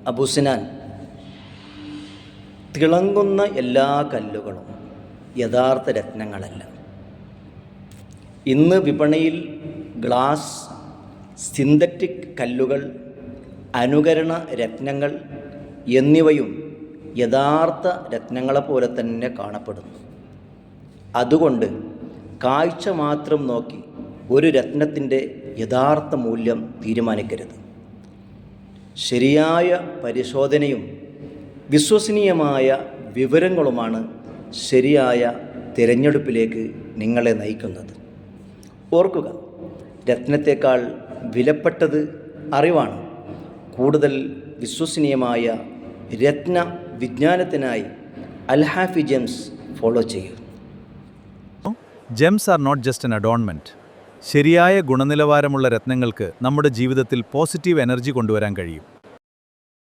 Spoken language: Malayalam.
അബൂസിനാൻ, തിളങ്ങുന്ന എല്ലാ കല്ലുകളും യഥാർത്ഥ രത്നങ്ങളല്ല. ഇന്ന് വിപണിയിൽ ഗ്ലാസ്, സിന്തറ്റിക് കല്ലുകൾ, അനുകരണ രത്നങ്ങൾ എന്നിവയും യഥാർത്ഥ രത്നങ്ങളെപ്പോലെ തന്നെ കാണപ്പെടുന്നു. അതുകൊണ്ട് കാഴ്ച മാത്രം നോക്കി ഒരു രത്നത്തിൻ്റെ യഥാർത്ഥ മൂല്യം തീരുമാനിക്കരുത്. ശരിയായ പരിശോധനയും വിശ്വസനീയമായ വിവരങ്ങളുമാണ് ശരിയായ തിരഞ്ഞെടുപ്പിലേക്ക് നിങ്ങളെ നയിക്കുന്നത്. ഓർക്കുക, രത്നത്തേക്കാൾ വിലപ്പെട്ടത് അറിവാണ്. കൂടുതൽ വിശ്വസനീയമായ രത്ന വിജ്ഞാനത്തിനായി അൽഹാഫി ജെംസ് ഫോളോ ചെയ്യൂ. Gems are not just an adornment. ശരിയായ ഗുണനിലവാരമുള്ള രത്നങ്ങൾക്ക് നമ്മുടെ ജീവിതത്തിൽ പോസിറ്റീവ് എനർജി കൊണ്ടുവരാൻ കഴിയും.